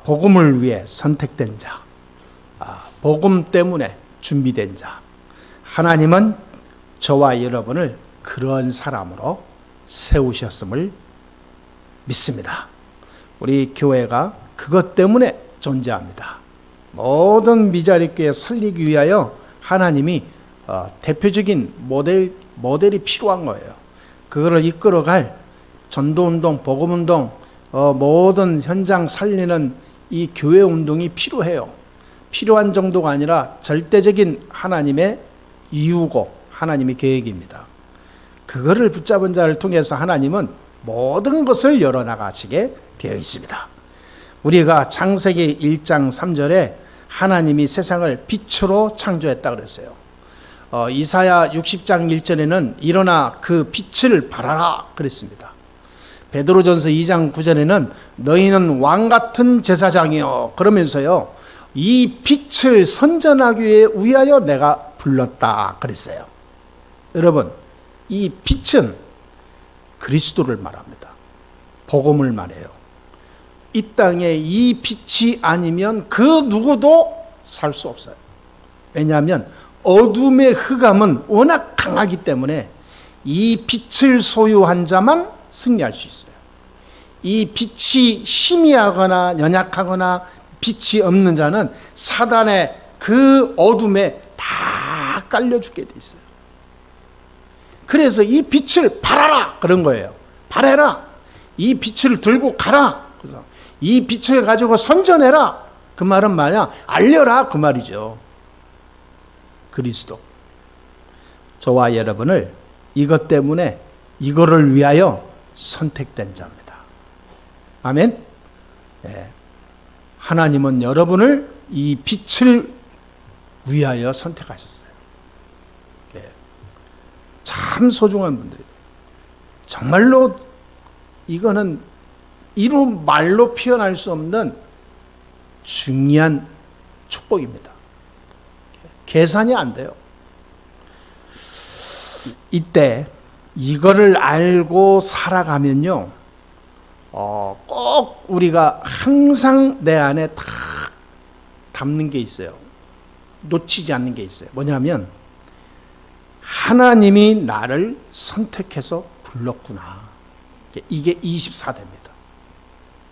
복음을 위해 선택된 자, 복음 때문에 준비된 자, 하나님은 저와 여러분을 그런 사람으로 세우셨음을 믿습니다. 우리 교회가 그것 때문에 존재합니다. 모든 미자리 교회 살리기 위하여 하나님이 대표적인 모델이 필요한 거예요. 그거를 이끌어갈 전도운동, 복음운동, 모든 현장 살리는 이 교회운동이 필요해요. 필요한 정도가 아니라 절대적인 하나님의 이유고 하나님의 계획입니다. 그거를 붙잡은 자를 통해서 하나님은 모든 것을 열어나가시게 되어 있습니다. 우리가 창세기 1장 3절에 하나님이 세상을 빛으로 창조했다 그랬어요. 이사야 60장 1절에는 일어나 그 빛을 발하라 그랬습니다. 베드로전서 2장 9절에는 너희는 왕같은 제사장이요 그러면서요 이 빛을 선전하기 위하여 내가 불렀다 그랬어요. 여러분, 이 빛은 그리스도를 말합니다. 복음을 말해요. 이 땅에 이 빛이 아니면 그 누구도 살 수 없어요. 왜냐하면 어둠의 흑암은 워낙 강하기 때문에 이 빛을 소유한 자만 승리할 수 있어요. 이 빛이 희미하거나 연약하거나 빛이 없는 자는 사단의 그 어둠에 다 깔려 죽게 돼 있어요. 그래서 이 빛을 발하라 그런 거예요. 발해라. 이 빛을 들고 가라. 그래서 이 빛을 가지고 선전해라. 그 말은 뭐냐? 알려라 그 말이죠. 그리스도. 저와 여러분을 이것 때문에 이거를 위하여 선택된 자입니다. 아멘. 예. 하나님은 여러분을 이 빛을 위하여 선택하셨어요. 예. 참 소중한 분들이에요. 정말로 이거는 이루 말로 표현할 수 없는 중요한 축복입니다. 계산이 안 돼요. 이때 이거를 알고 살아가면요, 꼭 우리가 항상 내 안에 다 담는 게 있어요. 놓치지 않는 게 있어요. 뭐냐면 하나님이 나를 선택해서 불렀구나. 이게 24대입니다.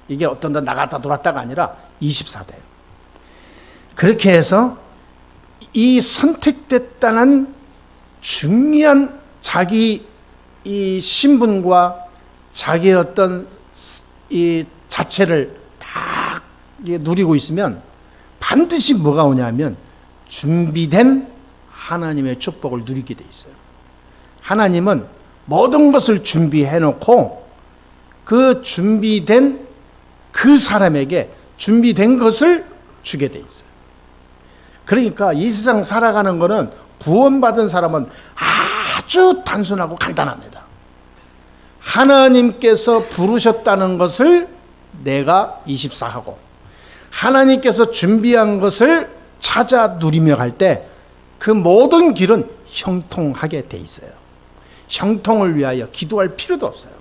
이게 어떤 데 나갔다 돌았다가 아니라 24대예요. 그렇게 해서 이 선택됐다는 중요한 자기 이 신분과 자기의 어떤 이 자체를 다 누리고 있으면 반드시 뭐가 오냐면 준비된 하나님의 축복을 누리게 돼 있어요. 하나님은 모든 것을 준비해 놓고 그 준비된 그 사람에게 준비된 것을 주게 돼 있어요. 그러니까 이 세상 살아가는 거는 구원받은 사람은 아주 단순하고 간단합니다. 하나님께서 부르셨다는 것을 내가 24하고 하나님께서 준비한 것을 찾아 누리며 갈 때 그 모든 길은 형통하게 돼 있어요. 형통을 위하여 기도할 필요도 없어요.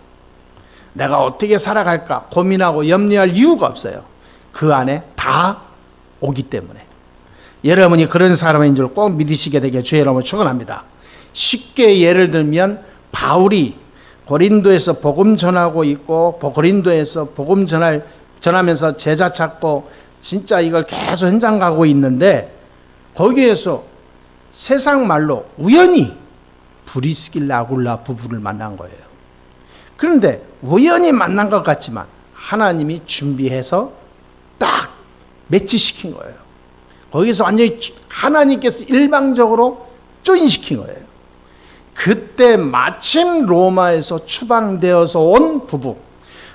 내가 어떻게 살아갈까 고민하고 염려할 이유가 없어요. 그 안에 다 오기 때문에. 여러분이 그런 사람인 줄 꼭 믿으시게 되게 주의 이름으로 축원합니다. 쉽게 예를 들면 바울이 고린도에서 복음 전하고 있고 고린도에서 복음 전하면서 제자 찾고 진짜 이걸 계속 현장 가고 있는데 거기에서 세상 말로 우연히 브리스길라 아굴라 부부를 만난 거예요. 그런데 우연히 만난 것 같지만 하나님이 준비해서 딱 매치시킨 거예요. 거기서 완전히 하나님께서 일방적으로 조인시킨 거예요. 그때 마침 로마에서 추방되어서 온 부부,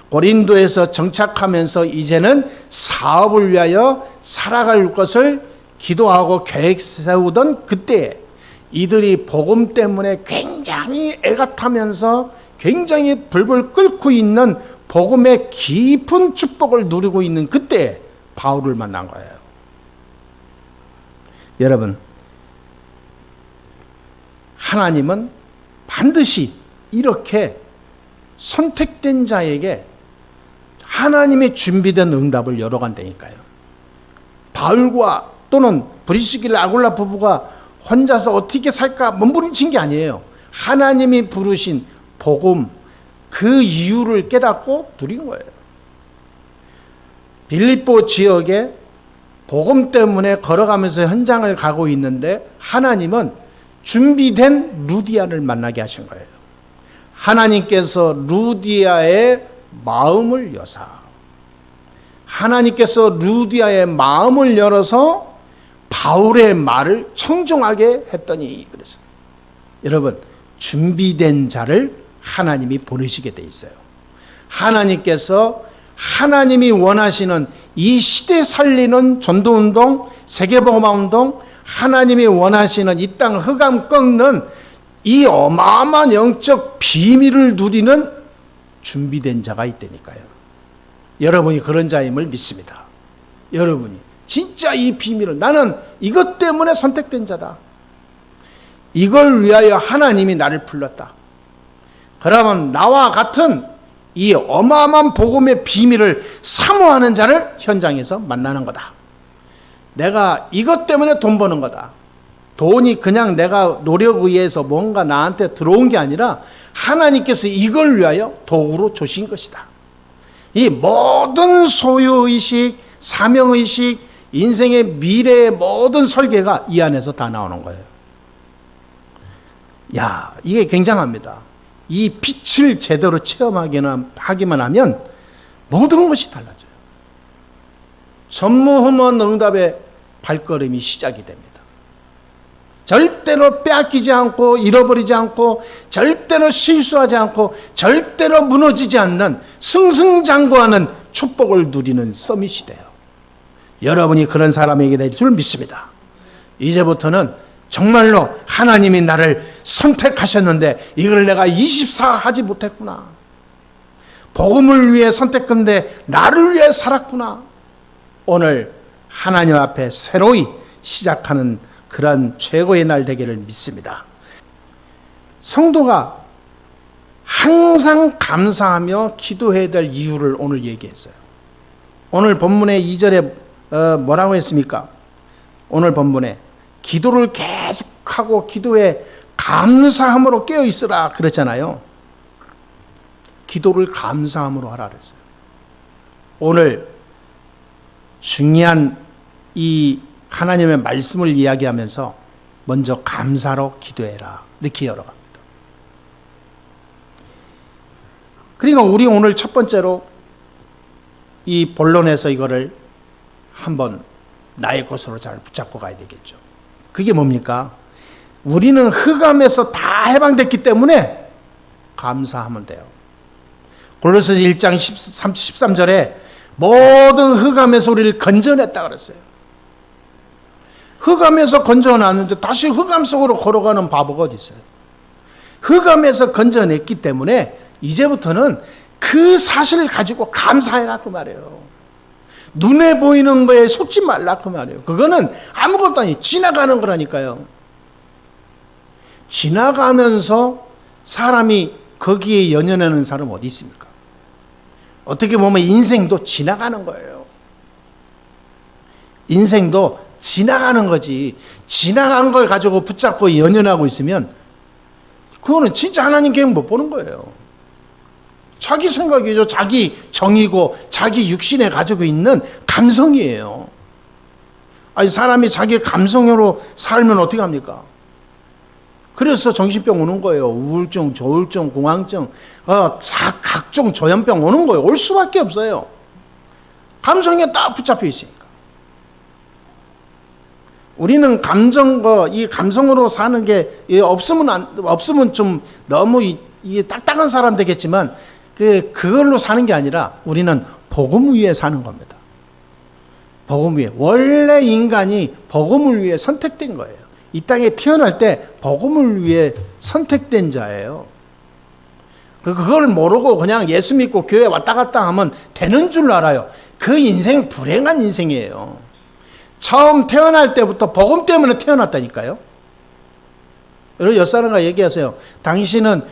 고린도에서 정착하면서 이제는 사업을 위하여 살아갈 것을 기도하고 계획 세우던 그때에 이들이 복음 때문에 굉장히 애가 타면서 굉장히 불불 끓고 있는 복음의 깊은 축복을 누리고 있는 그때에 바울을 만난 거예요. 여러분, 하나님은 반드시 이렇게 선택된 자에게 하나님이 준비된 응답을 열어간다니까요. 바울과 또는 브리스길라 아굴라 부부가 혼자서 어떻게 살까 몸부림친 게 아니에요. 하나님이 부르신 복음, 그 이유를 깨닫고 누린 거예요. 빌립보 지역에 복음 때문에 걸어가면서 현장을 가고 있는데 하나님은 준비된 루디아를 만나게 하신 거예요. 하나님께서 루디아의 마음을 여사, 하나님께서 루디아의 마음을 열어서 바울의 말을 청종하게 했더니 그랬어요. 여러분, 준비된 자를 하나님이 보내시게 돼 있어요. 하나님께서 하나님이 원하시는 이 시대 살리는 전도운동, 세계복음화운동, 하나님이 원하시는 이 땅 흑암 꺾는 이 어마어마한 영적 비밀을 누리는 준비된 자가 있다니까요. 여러분이 그런 자임을 믿습니다. 여러분이 진짜 이 비밀을, 나는 이것 때문에 선택된 자다, 이걸 위하여 하나님이 나를 불렀다, 그러면 나와 같은 이 어마어마한 복음의 비밀을 사모하는 자를 현장에서 만나는 거다. 내가 이것 때문에 돈 버는 거다. 돈이 그냥 내가 노력에 의해서 뭔가 나한테 들어온 게 아니라 하나님께서 이걸 위하여 도구로 주신 것이다. 이 모든 소유의식, 사명의식, 인생의 미래의 모든 설계가 이 안에서 다 나오는 거예요. 야, 이게 굉장합니다. 이 빛을 제대로 체험하기만 하면 모든 것이 달라져요. 전무후무한 응답의 발걸음이 시작이 됩니다. 절대로 빼앗기지 않고 잃어버리지 않고 절대로 실수하지 않고 절대로 무너지지 않는 승승장구하는 축복을 누리는 서밋이 돼요. 여러분이 그런 사람에게 될 줄 믿습니다. 이제부터는 정말로 하나님이 나를 선택하셨는데 이걸 내가 24 하지 못했구나, 복음을 위해 선택했는데 나를 위해 살았구나, 오늘 하나님 앞에 새로이 시작하는 그런 최고의 날 되기를 믿습니다. 성도가 항상 감사하며 기도해야 될 이유를 오늘 얘기했어요. 오늘 본문의 2절에 뭐라고 했습니까? 오늘 본문에 기도를 계속하고 기도에 감사함으로 깨어있으라 그랬잖아요. 기도를 감사함으로 하라 그랬어요. 오늘 중요한 이 하나님의 말씀을 이야기하면서 먼저 감사로 기도해라 이렇게 열어갑니다. 그러니까 우리 오늘 첫 번째로 이 본론에서 이거를 한번 나의 것으로 잘 붙잡고 가야 되겠죠. 그게 뭡니까? 우리는 흑암에서 다 해방됐기 때문에 감사하면 돼요. 골로새서 1장 13절에 모든 흑암에서 우리를 건져냈다 그랬어요. 흑암에서 건져놨는데 다시 흑암 속으로 걸어가는 바보가 어디 있어요? 흑암에서 건져냈기 때문에 이제부터는 그 사실을 가지고 감사해라 그 말이에요. 눈에 보이는 거에 속지 말라 그 말이에요. 그거는 아무것도 아니에요. 지나가는 거라니까요. 지나가면서 사람이 거기에 연연하는 사람 어디 있습니까? 어떻게 보면 인생도 지나가는 거예요. 인생도 지나가는 거지. 지나간 걸 가지고 붙잡고 연연하고 있으면 그거는 진짜 하나님 계획 못 보는 거예요. 자기 생각이죠. 자기 정이고 자기 육신에 가지고 있는 감성이에요. 아니 사람이 자기 감성으로 살면 어떻게 합니까? 그래서 정신병 오는 거예요. 우울증, 조울증, 공황증, 각종 조현병 오는 거예요. 올 수밖에 없어요. 감성에 딱 붙잡혀 있으니까. 우리는 이 감성으로 사는 게 없으면 좀 너무 이게 딱딱한 사람 되겠지만 그걸로 사는 게 아니라 우리는 복음 위에 사는 겁니다. 복음 위에. 원래 인간이 복음을 위해 선택된 거예요. 이 땅에 태어날 때 복음을 위해 선택된 자예요. 그걸 모르고 그냥 예수 믿고 교회 왔다 갔다 하면 되는 줄 알아요. 그 인생 불행한 인생이에요. 처음 태어날 때부터 복음 때문에 태어났다니까요. 여러분 옆사람과 얘기하세요. 당신은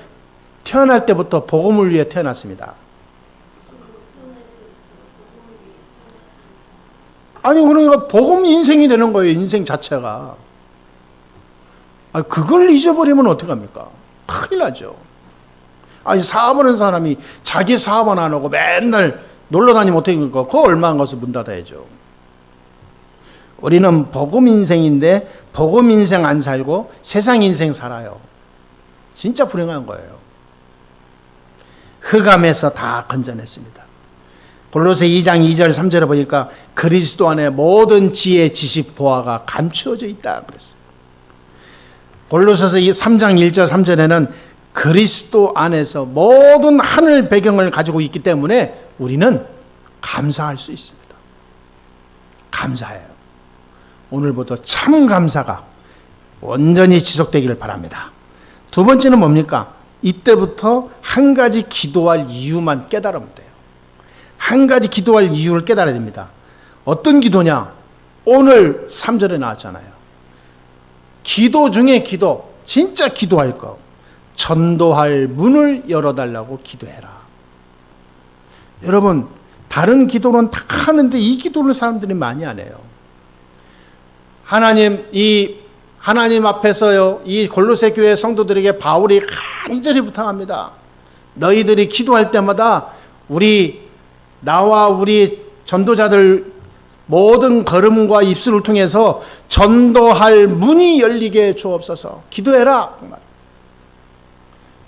태어날 때부터 복음을 위해 태어났습니다. 아니 그러니까 복음 인생이 되는 거예요. 인생 자체가. 그걸 잊어버리면 어떡합니까? 큰일 나죠. 아니 사업하는 사람이 자기 사업은 안 하고 맨날 놀러 다니면 어떡합니까? 그거 얼마 안 가서 문 닫아야죠. 우리는 복음 인생인데 복음 인생 안 살고 세상 인생 살아요. 진짜 불행한 거예요. 흑암에서 다 건져냈습니다. 골로새 2장 2절 3절에 보니까 그리스도 안에 모든 지혜 지식 보화가 감추어져 있다 그랬어요. 골로새서 3장 1절 3절에는 그리스도 안에서 모든 하늘 배경을 가지고 있기 때문에 우리는 감사할 수 있습니다. 감사해요. 오늘부터 참 감사가 온전히 지속되기를 바랍니다. 두 번째는 뭡니까? 이때부터 한 가지 기도할 이유만 깨달으면 돼요. 한 가지 기도할 이유를 깨달아야 됩니다. 어떤 기도냐? 오늘 3절에 나왔잖아요. 기도 중에 기도, 진짜 기도할 거. 전도할 문을 열어달라고 기도해라. 여러분, 다른 기도는 다 하는데 이 기도를 사람들이 많이 안 해요. 하나님 앞에서요, 이 골로새 교회 성도들에게 바울이 간절히 부탁합니다. 너희들이 기도할 때마다 나와 우리 전도자들 모든 걸음과 입술을 통해서 전도할 문이 열리게 주옵소서. 기도해라.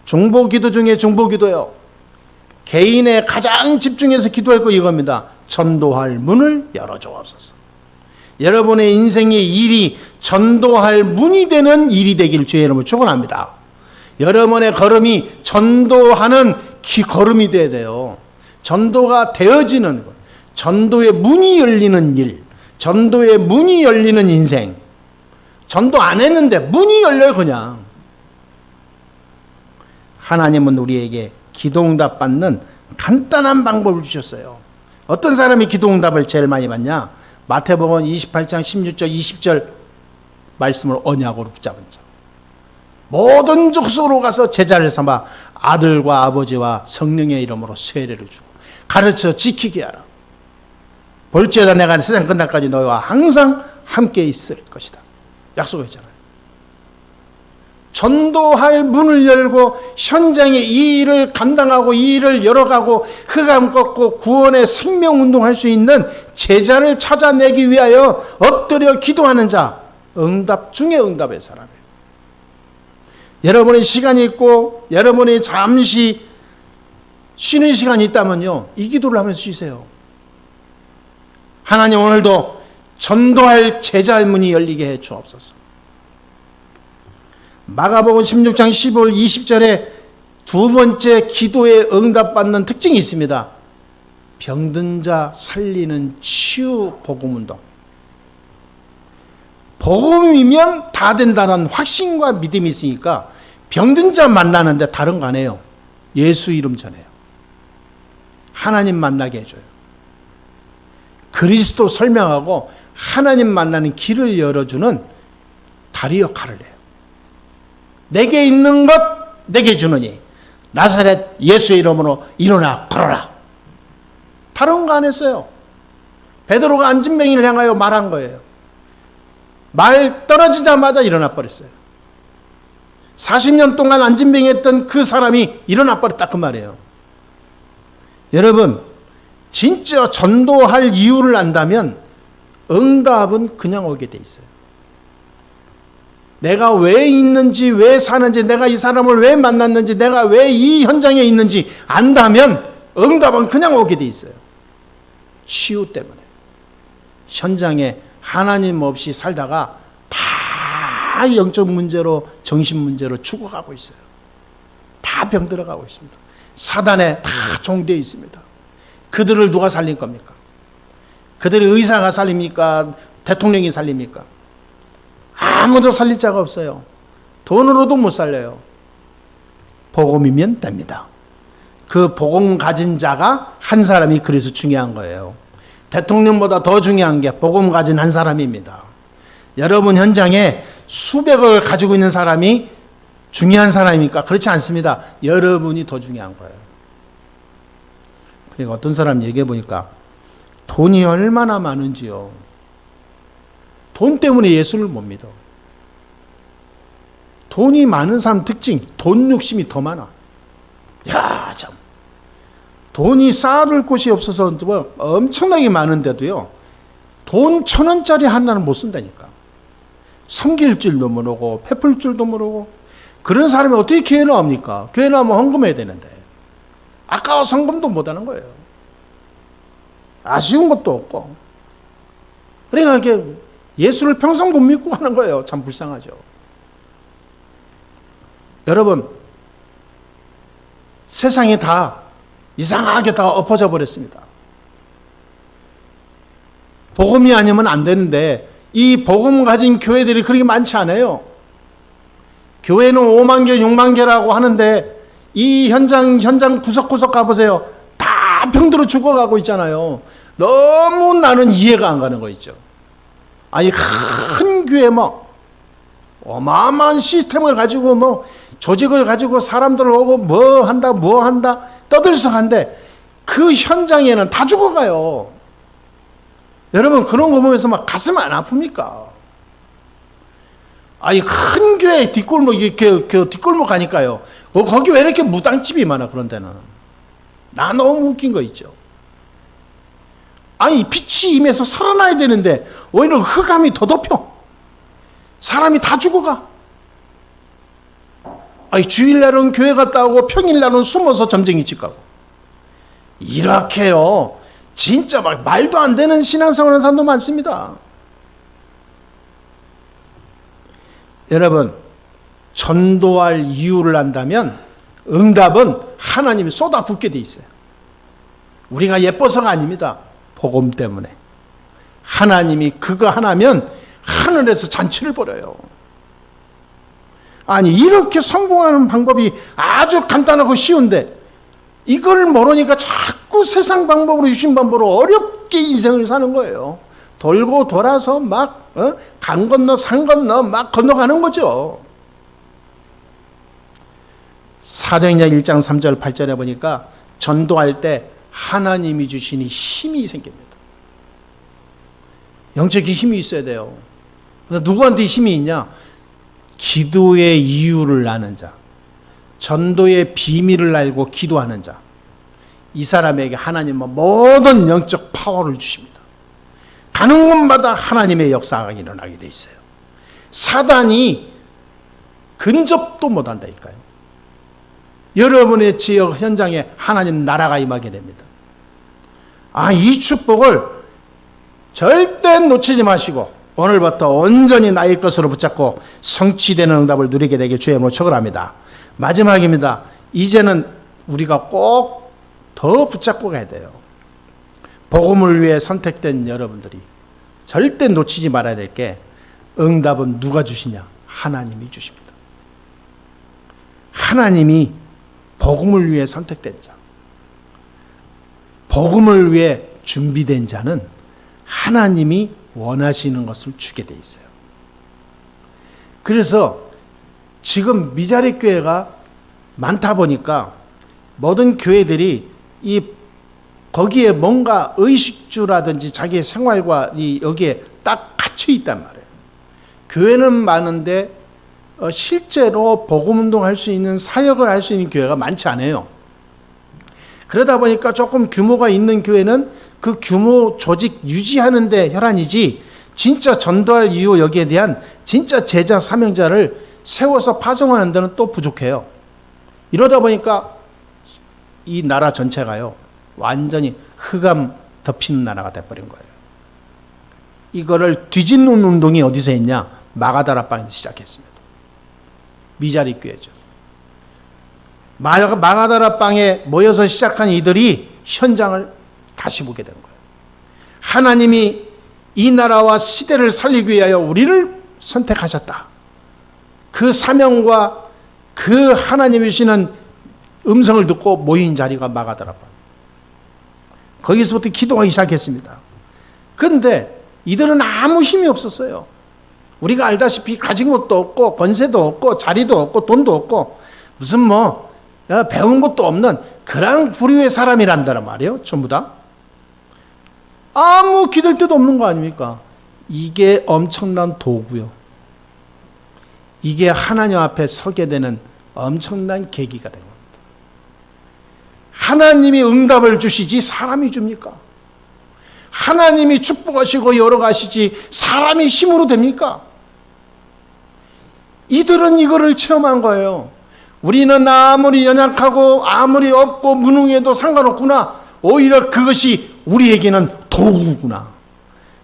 중보기도 중에 중보기도요. 개인의 가장 집중해서 기도할 거 이겁니다. 전도할 문을 열어주옵소서. 여러분의 인생의 일이 전도할 문이 되는 일이 되길 주의 이름으로 축원합니다. 여러분의 걸음이 전도하는 걸음이 돼야 돼요. 전도가 되어지는 것, 전도의 문이 열리는 일, 전도의 문이 열리는 인생. 전도 안 했는데 문이 열려요 그냥. 하나님은 우리에게 기도응답 받는 간단한 방법을 주셨어요. 어떤 사람이 기도응답을 제일 많이 받냐? 마태복음 28장 16절 20절 말씀을 언약으로 붙잡은 자. 모든 족속으로 가서 제자를 삼아 아들과 아버지와 성령의 이름으로 세례를 주고 가르쳐 지키게 하라. 볼지어다 내가 세상 끝날까지 너희와 항상 함께 있을 것이다. 약속했잖아요. 전도할 문을 열고 현장에 이 일을 감당하고 이 일을 열어가고 흑암 꺾고 구원의 생명운동할 수 있는 제자를 찾아내기 위하여 엎드려 기도하는 자, 응답 중에 응답의 사람이에요. 여러분의 시간이 있고 여러분이 잠시 쉬는 시간이 있다면요, 이 기도를 하면서 쉬세요. 하나님 오늘도 전도할 제자의 문이 열리게 해 주옵소서. 마가복음 16장 15절 20절에 두 번째 기도에 응답받는 특징이 있습니다. 병든 자 살리는 치유 복음운동. 복음이면 다 된다는 확신과 믿음이 있으니까 병든 자 만나는데 다른 거 안 해요. 예수 이름 전해요. 하나님 만나게 해줘요. 그리스도 설명하고 하나님 만나는 길을 열어주는 다리 역할을 해요. 내게 있는 것 내게 주느니 나사렛 예수의 이름으로 일어나 걸어라. 다른 거 안 했어요. 베드로가 안진뱅이를 향하여 말한 거예요. 말 떨어지자마자 일어나 버렸어요. 40년 동안 안진뱅이 했던 그 사람이 일어나 버렸다 그 말이에요. 여러분, 진짜 전도할 이유를 안다면 응답은 그냥 오게 돼 있어요. 내가 왜 있는지, 왜 사는지, 내가 이 사람을 왜 만났는지, 내가 왜 이 현장에 있는지 안다면 응답은 그냥 오게 돼 있어요. 치유 때문에. 현장에 하나님 없이 살다가 다 영적 문제로, 정신 문제로 죽어가고 있어요. 다 병들어가고 있습니다. 사단에 다 종되어 있습니다. 그들을 누가 살릴 겁니까? 그들의 의사가 살립니까? 대통령이 살립니까? 아무도 살릴 자가 없어요. 돈으로도 못 살려요. 복음이면 됩니다. 그 복음 가진 자가 한 사람이 그래서 중요한 거예요. 대통령보다 더 중요한 게 복음 가진 한 사람입니다. 여러분 현장에 수백을 가지고 있는 사람이 중요한 사람입니까? 그렇지 않습니다. 여러분이 더 중요한 거예요. 그러니까 어떤 사람 얘기해 보니까 돈이 얼마나 많은지요. 돈 때문에 예수를 못 믿어. 돈이 많은 사람 특징, 돈 욕심이 더 많아. 야, 참. 돈이 쌓아둘 곳이 없어서 뭐 엄청나게 많은데도요, 돈 1,000원짜리 하나는 못 쓴다니까. 섬길 줄도 모르고, 베풀 줄도 모르고, 그런 사람이 어떻게 교회 나옵니까? 교회 나오면 헌금해야 되는데. 아까워 헌금도 못 하는 거예요. 아쉬운 것도 없고. 그러니까 이렇게 예수를 평생 못 믿고 하는 거예요. 참 불쌍하죠. 여러분, 세상이 다 이상하게 다 엎어져 버렸습니다. 복음이 아니면 안 되는데 이 복음 가진 교회들이 그렇게 많지 않아요. 교회는 5만 개, 6만 개라고 하는데 이 현장 구석구석 가보세요. 다 병들어 죽어가고 있잖아요. 너무 나는 이해가 안 가는 거 있죠. 아니, 큰 교회 뭐 어마어마한 시스템을 가지고 뭐 조직을 가지고 사람들 오고 뭐 한다 떠들썩한데 그 현장에는 다 죽어가요. 여러분, 그런 거 보면서 막 가슴 안 아픕니까? 아니, 큰 교회 뒷골목, 뒷골목 가니까요. 거기 왜 이렇게 무당집이 많아, 그런 데는. 나 너무 웃긴 거 있죠. 아니, 빛이 임해서 살아나야 되는데, 오히려 흑암이 더 덮여. 사람이 다 죽어가. 아니, 주일날은 교회 갔다 오고, 평일날은 숨어서 점쟁이 집 가고. 이렇게요. 진짜 막 말도 안 되는 신앙생활 하는 사람도 많습니다. 여러분, 전도할 이유를 안다면 응답은 하나님이 쏟아붓게 돼 있어요. 우리가 예뻐서가 아닙니다. 복음 때문에. 하나님이 그거 하나면 하늘에서 잔치를 벌여요. 아니, 이렇게 성공하는 방법이 아주 간단하고 쉬운데 이걸 모르니까 자꾸 세상 방법으로, 유신 방법으로 어렵게 인생을 사는 거예요. 돌고 돌아서 막 강 건너 산 건너 막 건너가는 거죠. 사도행전 1장 3절 8절에 보니까 전도할 때 하나님이 주시니 힘이 생깁니다. 영적인 힘이 있어야 돼요. 누구한테 힘이 있냐? 기도의 이유를 아는 자, 전도의 비밀을 알고 기도하는 자, 이 사람에게 하나님은 모든 영적 파워를 주십니다. 가는 곳마다 하나님의 역사가 일어나게 돼 있어요. 사단이 근접도 못한다니까요. 여러분의 지역 현장에 하나님 나라가 임하게 됩니다. 이 축복을 절대 놓치지 마시고 오늘부터 온전히 나의 것으로 붙잡고 성취되는 응답을 누리게 되길 주의 이름으로 축원합니다. 마지막입니다. 이제는 우리가 꼭 더 붙잡고 가야 돼요. 복음을 위해 선택된 여러분들이 절대 놓치지 말아야 될 게, 응답은 누가 주시냐? 하나님이 주십니다. 하나님이 복음을 위해 선택된 자, 복음을 위해 준비된 자는 하나님이 원하시는 것을 주게 돼 있어요. 그래서 지금 미자립 교회가 많다 보니까 모든 교회들이 거기에 뭔가 의식주라든지 자기의 생활과 여기에 딱 갇혀 있단 말이에요. 교회는 많은데 실제로 복음운동 할 수 있는, 사역을 할 수 있는 교회가 많지 않아요. 그러다 보니까 조금 규모가 있는 교회는 그 규모 조직 유지하는 데 혈안이지, 진짜 전도할 이유, 여기에 대한 진짜 제자 사명자를 세워서 파송하는 데는 또 부족해요. 이러다 보니까 이 나라 전체가요, 완전히 흑암 덮이는 나라가 돼버린 거예요. 이거를 뒤집는 운동이 어디서 했냐? 마가다라방에서 시작했습니다. 미자립 교회죠. 마가다라방에 모여서 시작한 이들이 현장을 다시 보게 된 거예요. 하나님이 이 나라와 시대를 살리기 위하여 우리를 선택하셨다. 그 사명과 그 하나님이 주시는 음성을 듣고 모인 자리가 마가다라방. 거기서부터 기도하기 시작했습니다. 그런데 이들은 아무 힘이 없었어요. 우리가 알다시피 가진 것도 없고 권세도 없고 자리도 없고 돈도 없고 무슨 배운 것도 없는 그런 부류의 사람이란다는 말이에요. 전부 다. 아무 기댈 데도 없는 거 아닙니까? 이게 엄청난 도구요. 이게 하나님 앞에 서게 되는 엄청난 계기가 된 겁니다. 하나님이 응답을 주시지 사람이 줍니까? 하나님이 축복하시고 열어가시지 사람이 힘으로 됩니까? 이들은 이거를 체험한 거예요. 우리는 아무리 연약하고 아무리 없고 무능해도 상관없구나. 오히려 그것이 우리에게는 도구구나.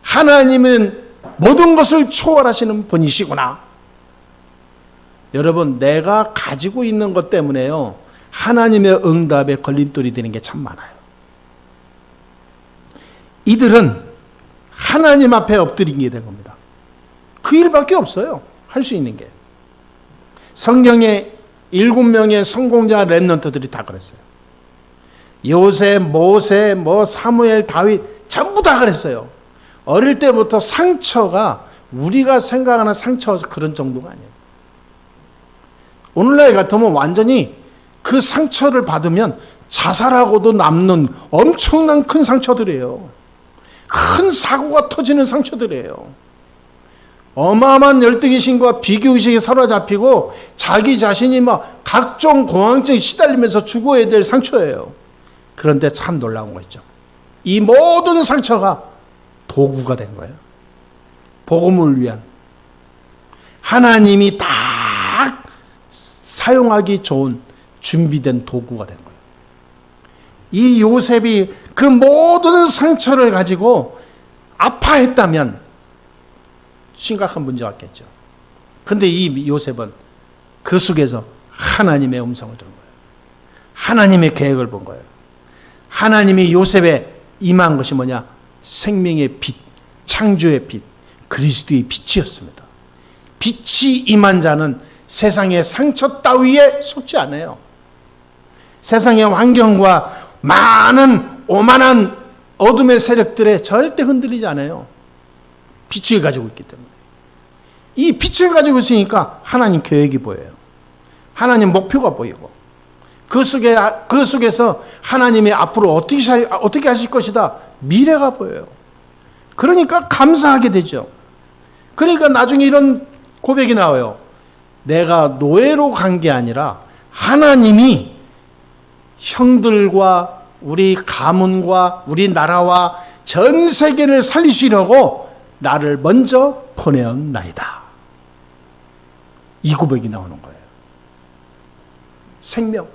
하나님은 모든 것을 초월하시는 분이시구나. 여러분, 내가 가지고 있는 것 때문에요, 하나님의 응답에 걸림돌이 되는 게 참 많아요. 이들은 하나님 앞에 엎드리게 된 겁니다. 그 일밖에 없어요. 할 수 있는 게. 성경에 7명의 성공자 렘넌트들이 다 그랬어요. 요셉, 모세, 사무엘, 다윗 전부 다 그랬어요. 어릴 때부터 상처가 우리가 생각하는 상처 그런 정도가 아니에요. 오늘날 같으면 완전히 그 상처를 받으면 자살하고도 남는 엄청난 큰 상처들이에요. 큰 사고가 터지는 상처들이에요. 어마어마한 열등의식과 비교의식에 사로잡히고 자기 자신이 막 각종 공황증에 시달리면서 죽어야 될 상처예요. 그런데 참 놀라운 거 있죠. 이 모든 상처가 도구가 된 거예요. 복음을 위한. 하나님이 딱 사용하기 좋은 준비된 도구가 된 거예요. 이 요셉이 그 모든 상처를 가지고 아파했다면 심각한 문제가 있겠죠. 근데 이 요셉은 그 속에서 하나님의 음성을 들은 거예요. 하나님의 계획을 본 거예요. 하나님이 요셉에 임한 것이 뭐냐? 생명의 빛, 창조의 빛, 그리스도의 빛이었습니다. 빛이 임한 자는 세상의 상처 따위에 속지 않아요. 세상의 환경과 많은 오만한 어둠의 세력들에 절대 흔들리지 않아요. 빛을 가지고 있기 때문에. 이 빛을 가지고 있으니까 하나님 계획이 보여요. 하나님 목표가 보이고, 그 속에서 하나님이 앞으로 어떻게 하실 것이다, 미래가 보여요. 그러니까 감사하게 되죠. 그러니까 나중에 이런 고백이 나와요. 내가 노예로 간 게 아니라 하나님이 형들과 우리 가문과 우리 나라와 전 세계를 살리시려고 나를 먼저 보내었나이다. 이 고백이 나오는 거예요. 생명,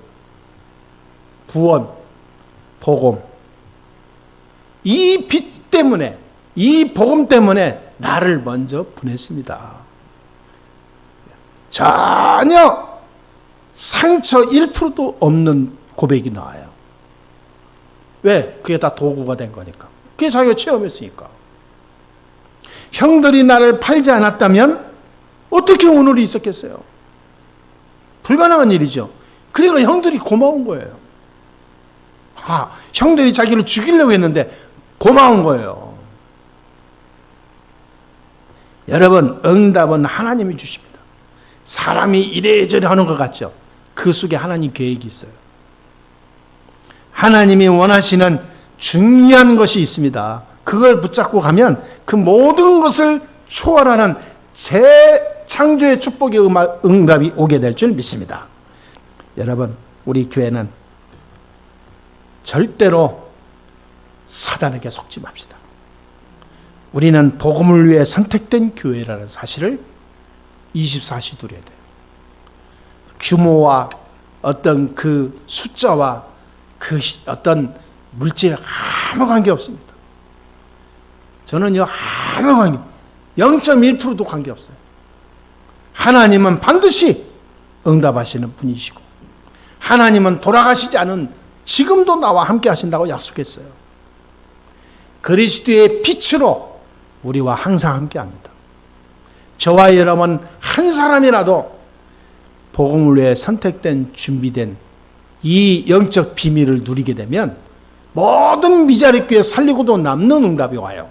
구원, 복음. 이 빛 때문에, 이 복음 때문에 나를 먼저 보냈습니다. 전혀 상처 1%도 없는 고백이 나와요. 왜? 그게 다 도구가 된 거니까. 그게 자기가 체험했으니까. 형들이 나를 팔지 않았다면 어떻게 오늘이 있었겠어요? 불가능한 일이죠. 그러니까 형들이 고마운 거예요. 형들이 자기를 죽이려고 했는데 고마운 거예요. 여러분, 응답은 하나님이 주십니다. 사람이 이래저래 하는 것 같죠? 그 속에 하나님 계획이 있어요. 하나님이 원하시는 중요한 것이 있습니다. 그걸 붙잡고 가면 그 모든 것을 초월하는 재창조의 축복의 응답이 오게 될 줄 믿습니다. 여러분, 우리 교회는 절대로 사단에게 속지 맙시다. 우리는 복음을 위해 선택된 교회라는 사실을 24시 누려야 돼요. 규모와 어떤 그 숫자와 그 어떤 물질 아무 관계 없습니다. 저는요, 아무 관계, 0.1%도 관계 없어요. 하나님은 반드시 응답하시는 분이시고, 하나님은 돌아가시지 않은 지금도 나와 함께 하신다고 약속했어요. 그리스도의 빛으로 우리와 항상 함께 합니다. 저와 여러분 한 사람이라도 복음을 위해 선택된, 준비된 이 영적 비밀을 누리게 되면 모든 미자리 교회 살리고도 남는 응답이 와요.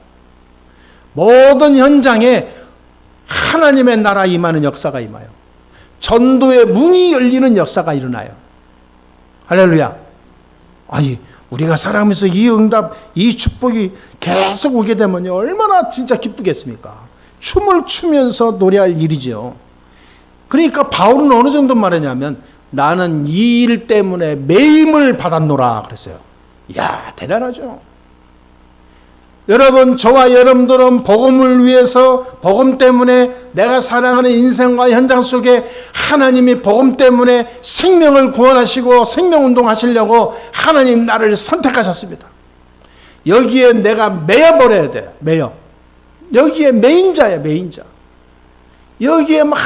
모든 현장에 하나님의 나라 임하는 역사가 임하여 전도의 문이 열리는 역사가 일어나요. 할렐루야. 아니, 우리가 살아가면서 이 응답, 이 축복이 계속 오게 되면요, 얼마나 진짜 기쁘겠습니까? 춤을 추면서 노래할 일이죠. 그러니까 바울은 어느 정도 말했냐면, 나는 이 일 때문에 매임을 받았노라 그랬어요. 이야, 대단하죠. 여러분, 저와 여러분들은 복음을 위해서, 복음 때문에 내가 살아가는 인생과 현장 속에 하나님이 복음 때문에 생명을 구원하시고 생명운동 하시려고 하나님 나를 선택하셨습니다. 여기에 내가 매여버려야 돼요. 매여. 여기에 매인자야, 매인자. 여기에 막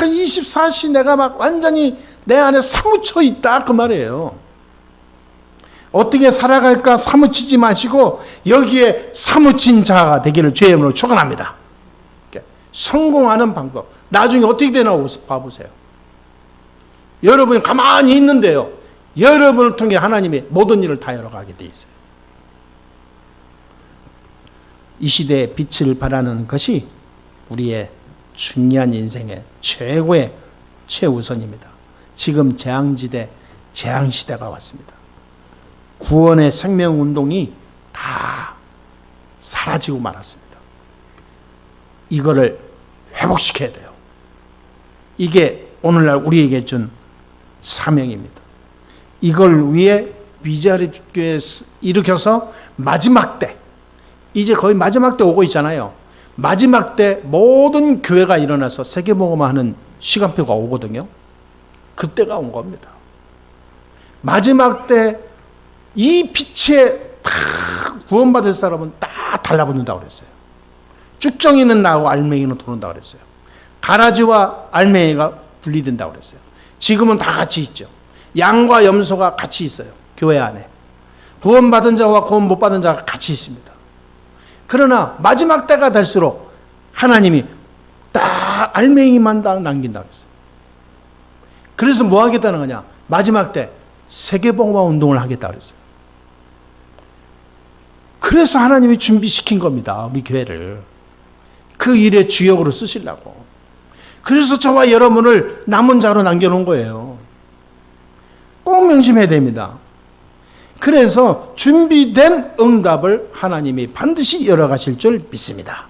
24시 내가 막 완전히 내 안에 사무쳐 있다, 그 말이에요. 어떻게 살아갈까 사무치지 마시고 여기에 사무친 자가 되기를 주의 이름으로 축원합니다. 성공하는 방법. 나중에 어떻게 되나 봐보세요. 여러분이 가만히 있는데요, 여러분을 통해 하나님이 모든 일을 다 열어가게 돼 있어요. 이 시대에 빛을 발하는 것이 우리의 중요한 인생의 최고의 최우선입니다. 지금 재앙지대, 재앙시대가 왔습니다. 구원의 생명운동이 다 사라지고 말았습니다. 이거를 회복시켜야 돼요. 이게 오늘날 우리에게 준 사명입니다. 이걸 위해 비자립교회 일으켜서 마지막 때, 이제 거의 마지막 때 오고 있잖아요. 마지막 때 모든 교회가 일어나서 세계복음화하는 시간표가 오거든요. 그때가 온 겁니다. 마지막 때 이 빛에 다 구원받을 사람은 다 달라붙는다고 그랬어요. 쭉정이는 나하고 알맹이는 들어온다고 그랬어요. 가라지와 알맹이가 분리된다고 그랬어요. 지금은 다 같이 있죠. 양과 염소가 같이 있어요. 교회 안에. 구원받은 자와 구원 못 받은 자가 같이 있습니다. 그러나 마지막 때가 될수록 하나님이 딱 알맹이만 다 남긴다고 그랬어요. 그래서 뭐 하겠다는 거냐? 마지막 때 세계복음화 운동을 하겠다고 그랬어요. 그래서 하나님이 준비시킨 겁니다. 우리 교회를. 그 일의 주역으로 쓰시려고. 그래서 저와 여러분을 남은 자로 남겨놓은 거예요. 꼭 명심해야 됩니다. 그래서 준비된 응답을 하나님이 반드시 열어가실 줄 믿습니다.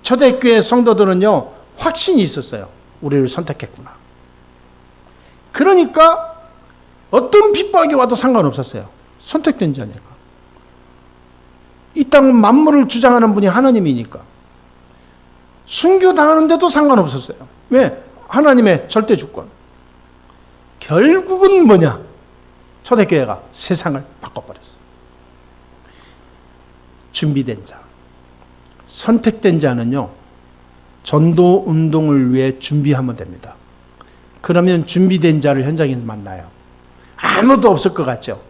초대교회 성도들은요, 확신이 있었어요. 우리를 선택했구나. 그러니까 어떤 핍박이 와도 상관없었어요. 선택된 자니까. 이 땅 만물을 주장하는 분이 하나님이니까. 순교당하는데도 상관없었어요. 왜? 하나님의 절대 주권. 결국은 뭐냐? 초대교회가 세상을 바꿔버렸어요. 준비된 자. 선택된 자는요, 전도 운동을 위해 준비하면 됩니다. 그러면 준비된 자를 현장에서 만나요. 아무도 없을 것 같죠?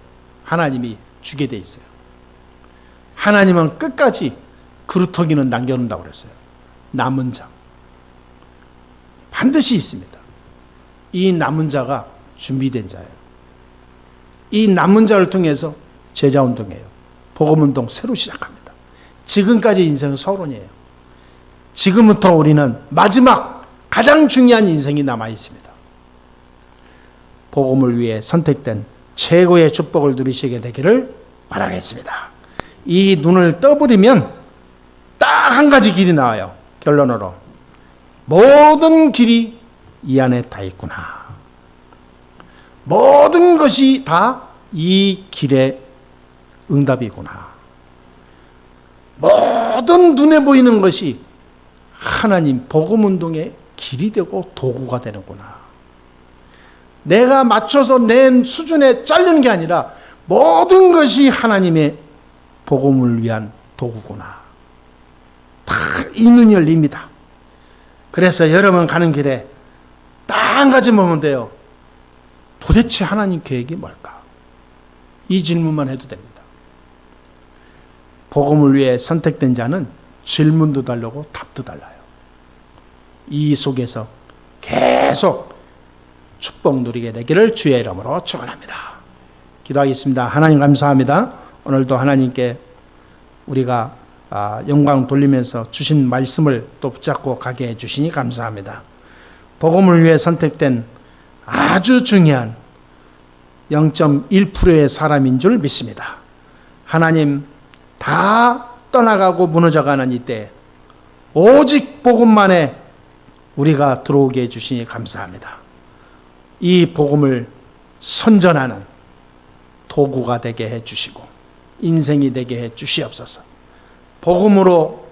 하나님이 주게 돼 있어요. 하나님은 끝까지 그루터기는 남겨놓는다고 그랬어요. 남은 자. 반드시 있습니다. 이 남은 자가 준비된 자예요. 이 남은 자를 통해서 제자운동이에요. 복음운동 새로 시작합니다. 지금까지 인생은 서론이에요. 지금부터 우리는 마지막 가장 중요한 인생이 남아 있습니다. 복음을 위해 선택된 최고의 축복을 누리시게 되기를 바라겠습니다. 이 눈을 떠버리면 딱 한 가지 길이 나와요. 결론으로. 모든 길이 이 안에 다 있구나. 모든 것이 다 이 길의 응답이구나. 모든 눈에 보이는 것이 하나님 복음운동의 길이 되고 도구가 되는구나. 내가 맞춰서 낸 수준에 자르는 게 아니라 모든 것이 하나님의 복음을 위한 도구구나. 다 이 눈이 열립니다. 그래서 여러분 가는 길에 딱 한 가지 보면 돼요. 도대체 하나님 계획이 뭘까? 이 질문만 해도 됩니다. 복음을 위해 선택된 자는 질문도 다르고 답도 달라요. 이 속에서 계속 축복 누리게 되기를 주의 이름으로 축원합니다. 기도하겠습니다. 하나님 감사합니다. 오늘도 하나님께 우리가 영광 돌리면서 주신 말씀을 또 붙잡고 가게 해주시니 감사합니다. 복음을 위해 선택된 아주 중요한 0.1%의 사람인 줄 믿습니다. 하나님 다 떠나가고 무너져가는 이때 오직 복음만에 우리가 들어오게 해주시니 감사합니다. 이 복음을 선전하는 도구가 되게 해주시고 인생이 되게 해주시옵소서. 복음으로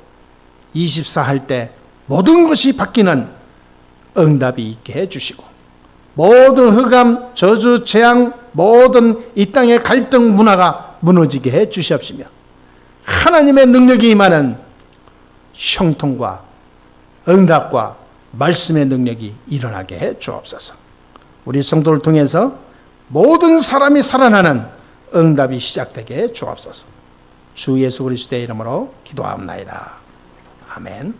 24 할 때 모든 것이 바뀌는 응답이 있게 해주시고 모든 흑암, 저주, 재앙, 모든 이 땅의 갈등 문화가 무너지게 해주시옵시며 하나님의 능력이 임하는 형통과 응답과 말씀의 능력이 일어나게 해 주옵소서. 우리 성도를 통해서 모든 사람이 살아나는 응답이 시작되게 해 주옵소서. 주 예수 그리스도의 이름으로 기도합나이다. 아멘.